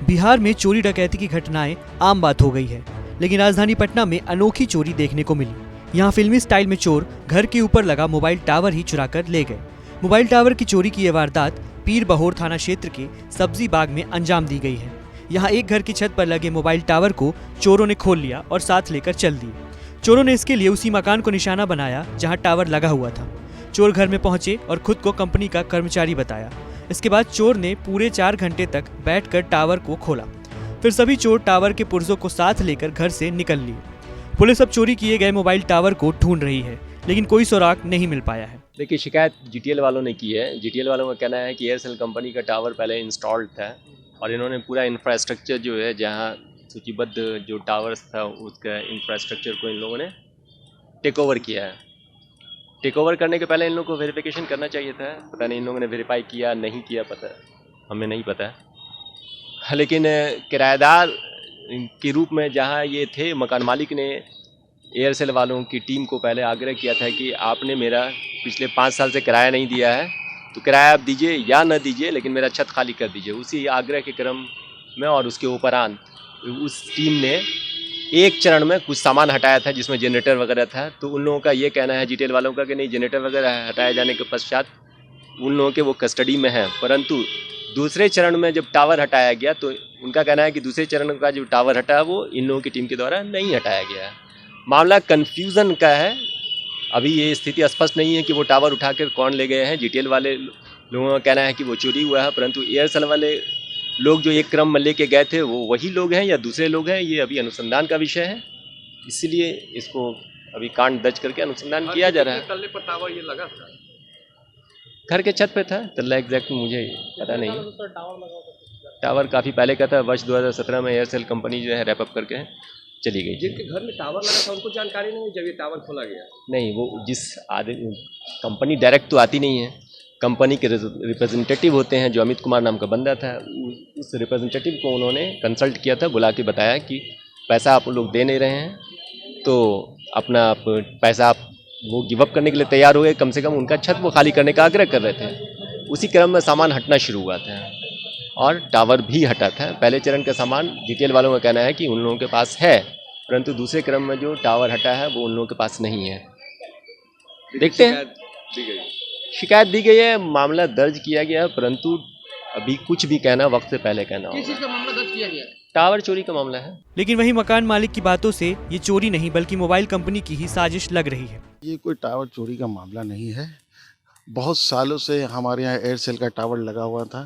बिहार में चोरी डकैती की घटनाएं आम बात हो गई है, लेकिन राजधानी पटना में अनोखी चोरी देखने को मिली। यहाँ फिल्मी स्टाइल में चोर घर के ऊपर लगा मोबाइल टावर ही चुराकर ले गए। मोबाइल टावर की चोरी की यह वारदात पीर बहोर थाना क्षेत्र के सब्जी बाग में अंजाम दी गई है। यहाँ एक घर की छत पर लगे मोबाइल टावर को चोरों ने खोल लिया और साथ लेकर चल दिए। चोरों ने इसके लिए उसी मकान को निशाना बनाया जहाँ टावर लगा हुआ था। चोर घर में पहुंचे और खुद को कंपनी का कर्मचारी बताया। इसके बाद चोर ने पूरे 4 घंटे तक बैठकर टावर को खोला। फिर सभी चोर टावर के पुर्जों को साथ लेकर घर से निकल लिए। पुलिस अब चोरी किए गए मोबाइल टावर को ढूंढ रही है, लेकिन कोई सुराग नहीं मिल पाया है। देखिए, शिकायत जीटीएल वालों ने की है। जीटीएल वालों का कहना है कि एयरसेल कंपनी का टावर पहले इंस्टॉल्ड था और इन्होंने पूरा इंफ्रास्ट्रक्चर जो है, जहां सूचीबद्ध जो टावर्स था उसका इंफ्रास्ट्रक्चर को इन लोगों ने टेक ओवर किया है। टेक ओवर करने के पहले इन लोगों को वेरिफिकेशन करना चाहिए था। पता नहीं इन लोगों ने वेरीफाई किया नहीं किया, पता हमें नहीं पता। लेकिन किराएदार के रूप में जहां ये थे, मकान मालिक ने एयरसेल वालों की टीम को पहले आग्रह किया था कि आपने मेरा पिछले 5 साल से किराया नहीं दिया है, तो किराया आप दीजिए या न दीजिए, लेकिन मेरा छत खाली कर दीजिए। उसी आग्रह के क्रम में और उसके उपरांत उस टीम ने एक चरण में कुछ सामान हटाया था जिसमें जनरेटर वगैरह था। तो उन लोगों का ये कहना है, जीटीएल वालों का, कि नहीं, जनरेटर वगैरह हटाए जाने के पश्चात उन लोगों के वो कस्टडी में है। परंतु दूसरे चरण में जब टावर हटाया गया तो उनका कहना है कि दूसरे चरण का जो टावर हटा वो इन लोगों की टीम के द्वारा नहीं हटाया गया है। मामला कन्फ्यूज़न का है। अभी ये स्थिति स्पष्ट नहीं है कि वो टावर उठाकर कौन ले गए हैं। जीटीएल वाले लोगों का कहना है कि वो चोरी हुआ है, परंतु एयरसेल वाले लोग जो एक क्रम में लेके गए थे वो वही लोग हैं या दूसरे लोग हैं, ये अभी अनुसंधान का विषय है। इसलिए इसको अभी कांड दर्ज करके अनुसंधान किया जा रहा है। तल्ले पर टावर ये लगा था, घर के छत पे था, तल्ला एग्जैक्ट मुझे पता नहीं। टावर काफ़ी पहले का था। वर्ष 2017 में एयरसेल कंपनी जो है रैप अप करके चली गई। जिनके घर में टावर लगा था उनको जानकारी नहीं जब ये टावर खोला गया? नहीं, वो जिस आदमी, कंपनी डायरेक्ट तो आती नहीं है, कंपनी के रिप्रेजेंटेटिव होते हैं। जो अमित कुमार नाम का बंदा था, उस रिप्रेजेंटेटिव को उन्होंने कंसल्ट किया था, बुला के बताया कि पैसा आप लोग दे नहीं रहे हैं, तो अपना आप पैसा आप वो गिव अप करने के लिए तैयार हो गए। कम से कम उनका छत वो खाली करने का आग्रह कर रहे थे। उसी क्रम में सामान हटना शुरू हुआ था और टावर भी हटा था। पहले चरण का सामान जीटीएल वालों का कहना है कि उन लोगों के पास है, परंतु दूसरे क्रम में जो टावर हटा है वो उन लोगों के पास नहीं है। देखते हैं। शिकायत दी गई है, मामला दर्ज किया गया है, परंतु अभी कुछ भी कहना वक्त से पहले कहना होगा। किस चीज का मामला दर्ज किया गया? टावर चोरी का मामला है। लेकिन वही मकान मालिक की बातों से ये चोरी नहीं बल्कि मोबाइल कंपनी की ही साजिश लग रही है। ये कोई टावर चोरी का मामला नहीं है। बहुत सालों से हमारे यहाँ एयरसेल का टावर लगा हुआ था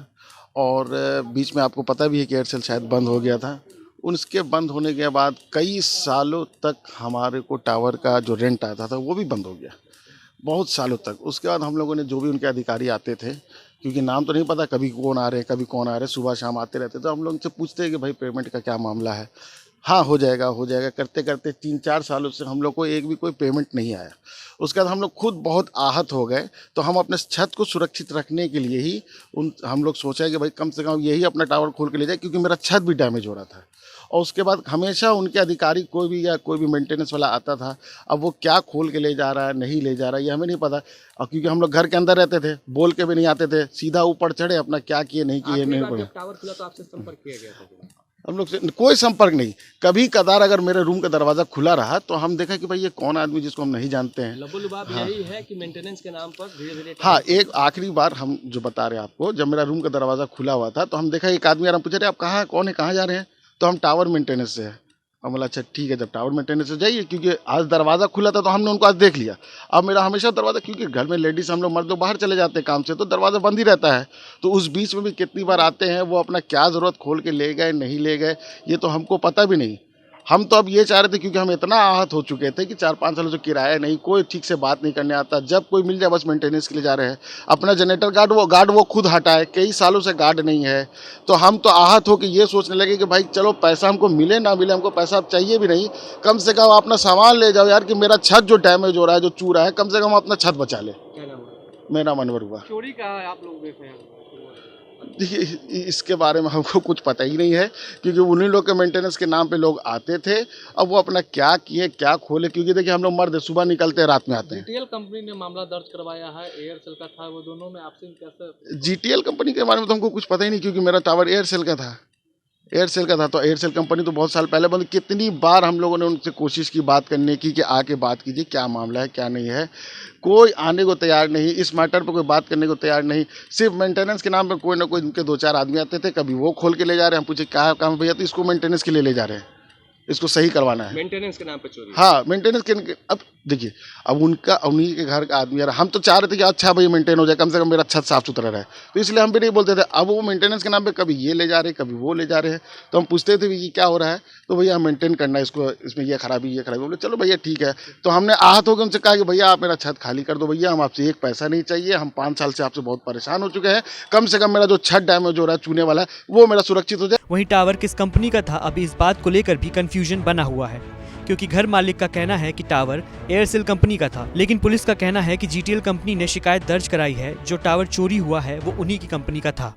और बीच में आपको पता भी है कि एयरसेल शायद बंद हो गया था। उसके बंद होने के बाद कई सालों तक हमारे को टावर का जो रेंट आता था वो भी बंद हो गया, बहुत सालों तक। उसके बाद हम लोगों ने, जो भी उनके अधिकारी आते थे, क्योंकि नाम तो नहीं पता कभी कौन आ रहे हैं कभी कौन आ रहे हैं, सुबह शाम आते रहते, तो हम लोग उनसे पूछते हैं कि भाई पेमेंट का क्या मामला है। हाँ, हो जाएगा हो जाएगा करते करते 3-4 सालों से हम लोग को एक भी कोई पेमेंट नहीं आया। उसके बाद हम लोग खुद बहुत आहत हो गए, तो हम अपने छत को सुरक्षित रखने के लिए ही हम लोग सोचा कि भाई कम से कम यही अपना टावर खोल के ले जाए, क्योंकि मेरा छत भी डैमेज हो रहा था। और उसके बाद हमेशा उनके अधिकारी कोई भी या कोई भी मेंटेनेंस वाला आता था। अब वो क्या खोल के ले जा रहा है नहीं ले जा रहा है ये हमें नहीं पता, और क्योंकि हम लोग घर के अंदर रहते थे, बोल के भी नहीं आते थे, सीधा ऊपर चढ़े, अपना क्या किए नहीं किए नहीं पता। टावर खुला तो आपसे संपर्क किया गया था? हम लोग से कोई संपर्क नहीं। कभी कदार अगर मेरे रूम का दरवाज़ा खुला रहा तो हम देखा कि भाई ये कौन आदमी जिसको हम नहीं जानते हैं। लबुलुबाब यही है कि मेंटेनेंस के नाम पर धीरे धीरे। हाँ, एक आखिरी बार हम जो बता रहे हैं आपको, जब मेरा रूम का दरवाज़ा खुला हुआ था तो हम देखा एक आदमी, हम पूछे रहे आप कहाँ कौन है, कहाँ जा रहे हैं, तो हम टावर मेंटेनेंस से है। हम बोला अच्छा ठीक है, जब टावर मेंटेनेंस से जाइए, क्योंकि आज दरवाज़ा खुला था तो हमने उनको आज देख लिया। अब मेरा हमेशा दरवाज़ा, क्योंकि घर में लेडीज़ हम लोग मर्द लोग बाहर चले जाते हैं काम से, तो दरवाज़ा बंद ही रहता है। तो उस बीच में भी कितनी बार आते हैं, वो अपना क्या ज़रूरत खोल के ले गए नहीं ले गए ये तो हमको पता भी नहीं। हम तो अब ये चाह रहे थे, क्योंकि हम इतना आहत हो चुके थे कि 4-5 सालों से किराया नहीं, कोई ठीक से बात नहीं करने आता, जब कोई मिल जाए बस मेंटेनेंस के लिए जा रहे हैं। अपना जनरेटर गार्ड वो खुद हटाए, कई सालों से गार्ड नहीं है। तो हम तो आहत हो कि ये सोचने लगे कि भाई चलो पैसा हमको मिले ना मिले, हमको पैसा अब चाहिए भी नहीं, कम से कम अपना सामान ले जाओ यार, कि मेरा छत जो डैमेज हो रहा है, जो चूरा है, कम से कम अपना छत बचा ले। मेरा मनवर हुआ। चोरी का आप लोग देख रहे हैं? देखिए, इसके बारे में हमको कुछ पता ही नहीं है, क्योंकि उन्हीं लोग के मेंटेनेंस के नाम पे लोग आते थे। अब वो अपना क्या किए क्या खोले, क्योंकि देखिए हम लोग मर्द सुबह निकलते हैं रात में आते हैं। जीटीएल कंपनी ने मामला दर्ज करवाया है, एयरसेल का था, वो दोनों में आपसे कैसे? जीटीएल कंपनी के बारे में तो हमको कुछ पता ही नहीं, क्योंकि मेरा टावर एयरसेल का था। एयरसेल का था, तो एयरसेल कंपनी तो बहुत साल पहले बंद। कितनी बार हम लोगों ने उनसे कोशिश की बात करने की कि आके बात कीजिए, क्या मामला है क्या नहीं है। कोई आने को तैयार नहीं, इस मैटर पर कोई बात करने को तैयार नहीं। सिर्फ मेंटेनेंस के नाम पर कोई ना कोई उनके 2-4 आदमी आते थे, कभी वो खोल के ले जा रहे हैं। हम पूछे क्या काम भैया, तो इसको मेंटेनेंस के लिए ले जा रहे हैं, इसको सही करवाना है। मेंटेनेंस के नाम पे चोरी। हाँ, मेंटेनेंस के। अब देखिए, अब उनका उन्हीं के घर का आदमी आ रहा, हम तो चाह रहे थे कि अच्छा भाई मेंटेन हो जाए, कम से कम मेरा छत साफ सुथरा रहे, तो इसलिए हम भी नहीं बोलते थे। अब वो मेंटेनेंस के नाम पे कभी ये ले जा रहे, कभी वो ले जा रहे हैं, तो हम पूछते थे कि क्या हो रहा है, तो भैया मेंटेन करना है इसको, इसमें ये खराबी बोले चलो भैया ठीक है। तो हमने आहत होकर उनसे कहा कि भैया आप मेरा छत खाली कर दो भैया, हम आपसे एक पैसा नहीं चाहिए, हम 5 साल से आपसे बहुत परेशान हो चुके हैं, कम से कम मेरा जो छत डैमेज हो रहा है चूने वाला है वो मेरा सुरक्षित हो जाए। वहीं टावर किस कंपनी का था, अभी इस बात को लेकर भी कंफ्यूजन बना हुआ है, क्योंकि घर मालिक का कहना है कि टावर एयरसेल कंपनी का था, लेकिन पुलिस का कहना है कि जीटीएल कंपनी ने शिकायत दर्ज कराई है, जो टावर चोरी हुआ है वो उन्हीं की कंपनी का था।